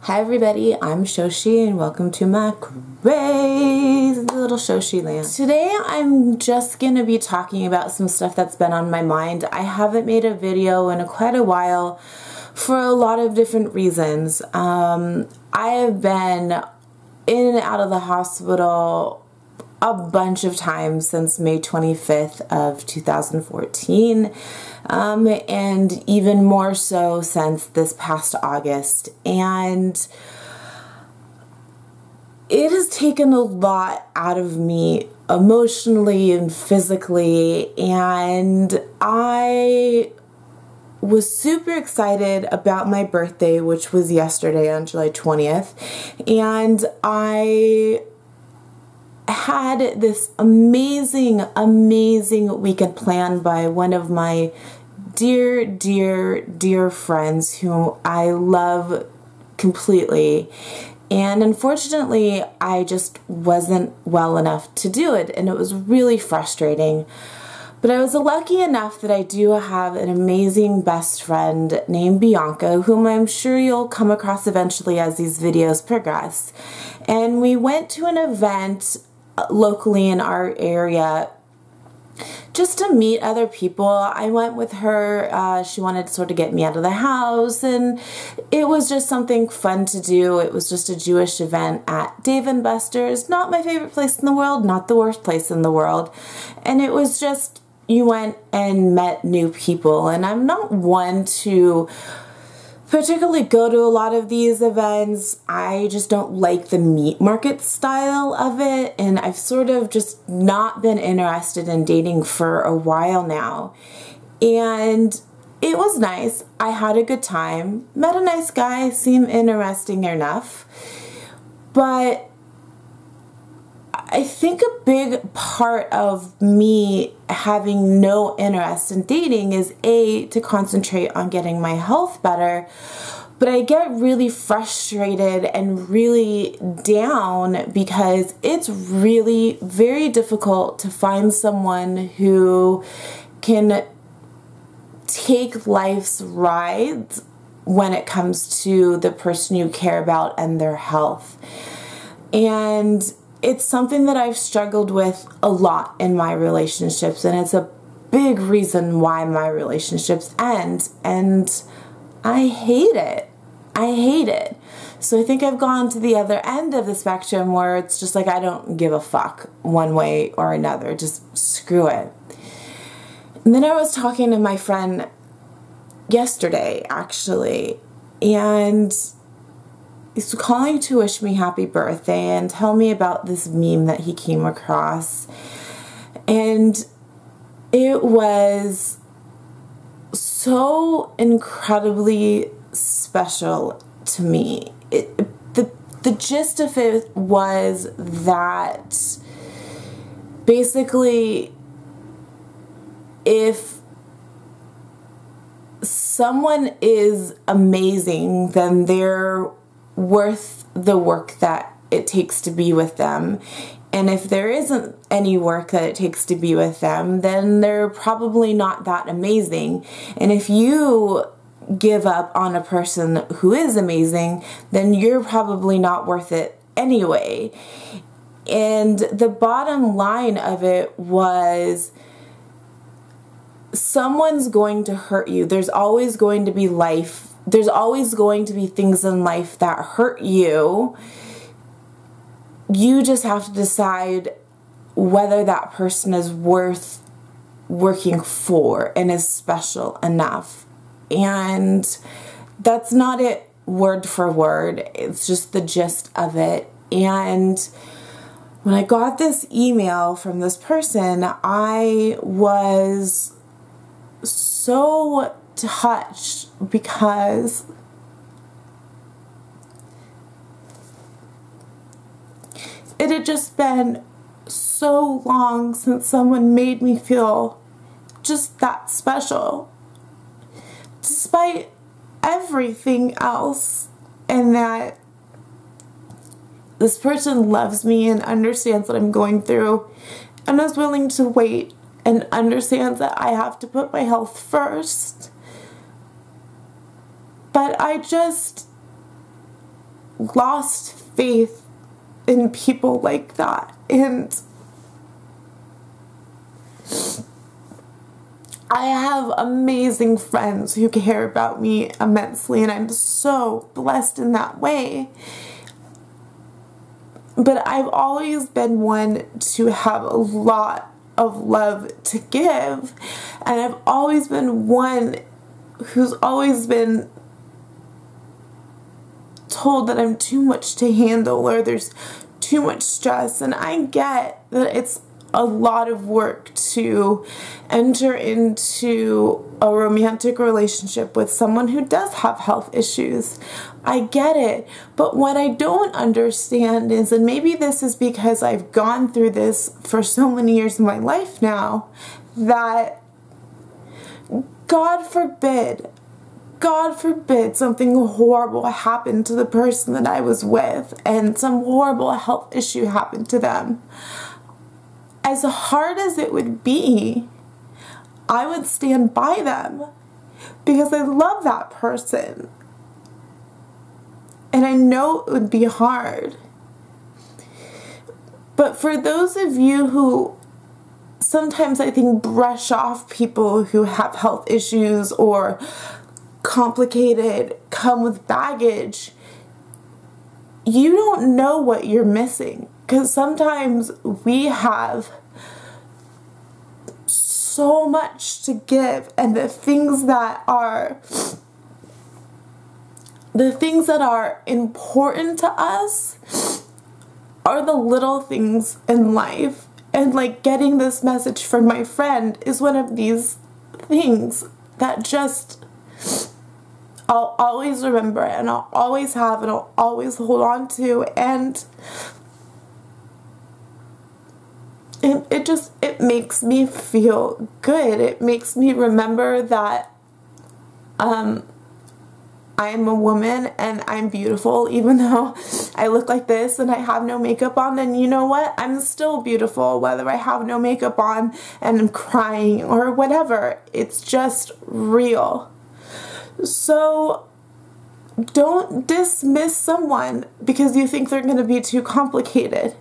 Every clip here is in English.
Hi everybody, I'm Shoshi and welcome to my crazy little ShoshieLand. Today I'm just going to be talking about some stuff that's been on my mind. I haven't made a video in quite a while for a lot of different reasons. I have been in and out of the hospital a bunch of times since May 25th of 2014. And even more so since this past August. And it has taken a lot out of me emotionally and physically, and I was super excited about my birthday, which was yesterday on July 20th, and I had this amazing weekend planned by one of my dear friends who I love completely, and unfortunately I just wasn't well enough to do it, and it was really frustrating. But I was lucky enough that I do have an amazing best friend named Bianca, whom I'm sure you'll come across eventually as these videos progress. And we went to an event locally in our area just to meet other people. I went with her. She wanted to sort of get me out of the house, and it was just something fun to do. It was just a Jewish event at Dave & Buster's. Not my favorite place in the world, not the worst place in the world. And it was just, you went and met new people, and I'm not one to particularly go to a lot of these events. I just don't like the meat market style of it, and I've sort of just not been interested in dating for a while now. And it was nice. I had a good time, met a nice guy, seemed interesting enough, but I think a big part of me having no interest in dating is to concentrate on getting my health better, but I get really frustrated and really down because it's really very difficult to find someone who can take life's rides when it comes to the person you care about and their health. And it's something that I've struggled with a lot in my relationships, and it's a big reason why my relationships end, and I hate it. I hate it. So I think I've gone to the other end of the spectrum where it's just like I don't give a fuck one way or another. Just screw it. And then I was talking to my friend yesterday, actually, and he's calling to wish me happy birthday and tell me about this meme that he came across. And it was so incredibly special to me. The gist of it was that basically if someone is amazing, then they're worth the work that it takes to be with them. And if there isn't any work that it takes to be with them, then they're probably not that amazing. And if you give up on a person who is amazing, then you're probably not worth it anyway. And the bottom line of it was, someone's going to hurt you. There's always going to be life. There's always going to be things in life that hurt you. You just have to decide whether that person is worth working for and is special enough. And that's not it word for word. It's just the gist of it. And when I got this email from this person, I was so touched because it had just been so long since someone made me feel just that special, despite everything else, and that this person loves me and understands what I'm going through and is willing to wait and understands that I have to put my health first. But I just lost faith in people like that. And I have amazing friends who care about me immensely, and I'm so blessed in that way. But I've always been one to have a lot of love to give, and I've always been one who's always been told that I'm too much to handle, or there's too much stress. And I get that it's a lot of work to enter into a romantic relationship with someone who does have health issues. I get it. But what I don't understand is, and maybe this is because I've gone through this for so many years in my life now, that God forbid something horrible happened to the person that I was with, and some horrible health issue happened to them. As hard as it would be, I would stand by them because I love that person. And I know it would be hard. But for those of you who sometimes, I think, brush off people who have health issues or complicated, come with baggage, you don't know what you're missing. Because sometimes we have so much to give, and the things that are important to us are the little things in life. And like getting this message from my friend is one of these things that just I'll always remember, and I'll always have, and I'll always hold on to. And it makes me feel good. It makes me remember that I am a woman and I'm beautiful, even though I look like this and I have no makeup on. Then you know what? I'm still beautiful whether I have no makeup on and I'm crying or whatever. It's just real. So don't dismiss someone because you think they're going to be too complicated,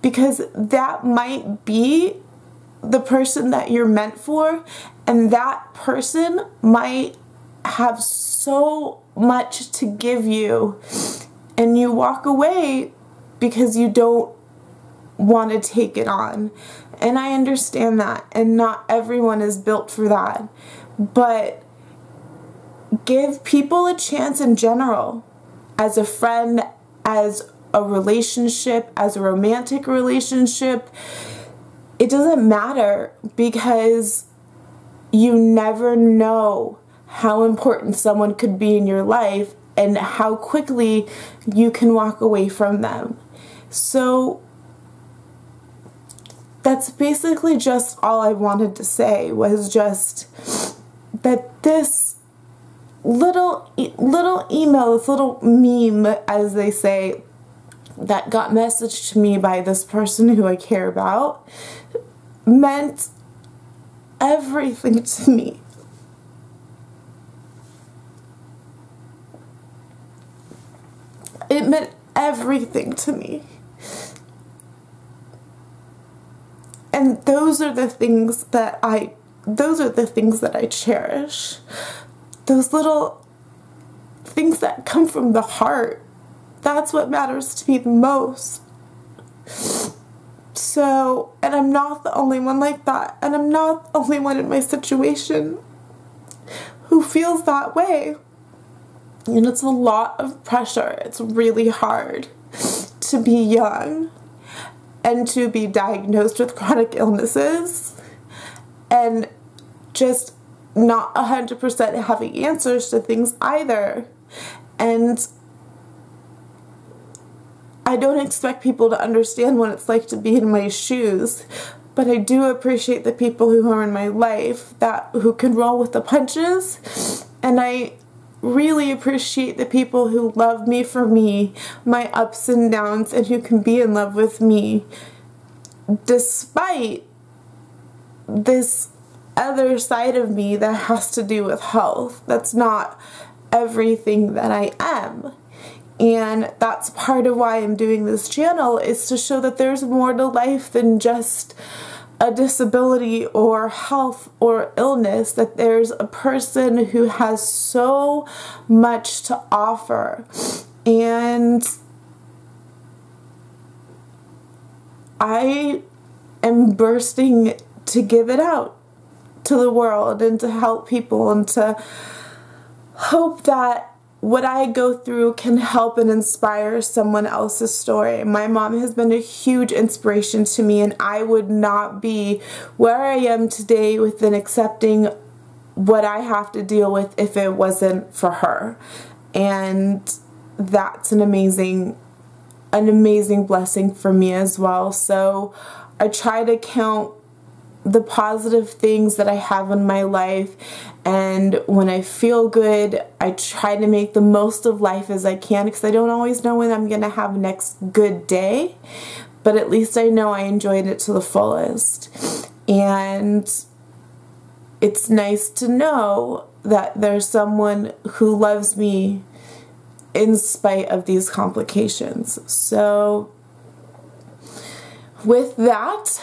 because that might be the person that you're meant for, and that person might have so much to give you, and you walk away because you don't want to take it on. And I understand that, and not everyone is built for that, but give people a chance in general, as a friend, as a relationship, as a romantic relationship. It doesn't matter, because you never know how important someone could be in your life and how quickly you can walk away from them. So that's basically just all I wanted to say, was just that this little email, this little meme, as they say, that got messaged to me by this person who I care about, meant everything to me. It meant everything to me. And those are the things that I cherish. Those little things that come from the heart. That's what matters to me the most. So, and I'm not the only one like that. And I'm not the only one in my situation who feels that way. And it's a lot of pressure. It's really hard to be young and to be diagnosed with chronic illnesses and just not 100% having answers to things either. And I don't expect people to understand what it's like to be in my shoes, but I do appreciate the people who are in my life who can roll with the punches, and I really appreciate the people who love me for me, my ups and downs, and who can be in love with me despite this other side of me that has to do with health. That's not everything that I am. And that's part of why I'm doing this channel, is to show that there's more to life than just a disability or health or illness, that there's a person who has so much to offer. And I am bursting to give it out to the world and to help people and to hope that what I go through can help and inspire someone else's story. My mom has been a huge inspiration to me, and I would not be where I am today within accepting what I have to deal with if it wasn't for her. And that's an amazing blessing for me as well. So I try to count the positive things that I have in my life, and when I feel good, I try to make the most of life as I can, because I don't always know when I'm gonna have next good day, but at least I know I enjoyed it to the fullest. And it's nice to know that there's someone who loves me in spite of these complications. So with that,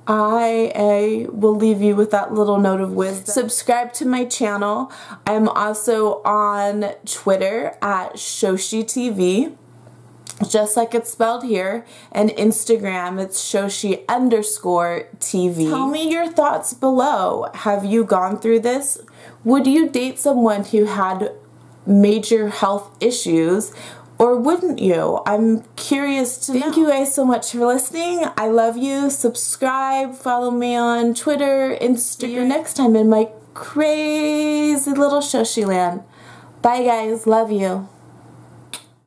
I will leave you with that little note of wisdom. Subscribe to my channel. I'm also on Twitter at ShoshieTV, just like it's spelled here, and Instagram, it's Shoshie_TV. Tell me your thoughts below. Have you gone through this? Would you date someone who had major health issues, or wouldn't you? I'm curious to know. Thank you guys so much for listening. I love you. Subscribe, follow me on Twitter, Instagram. See you next time in my crazy little ShoshieLand. Bye guys, love you.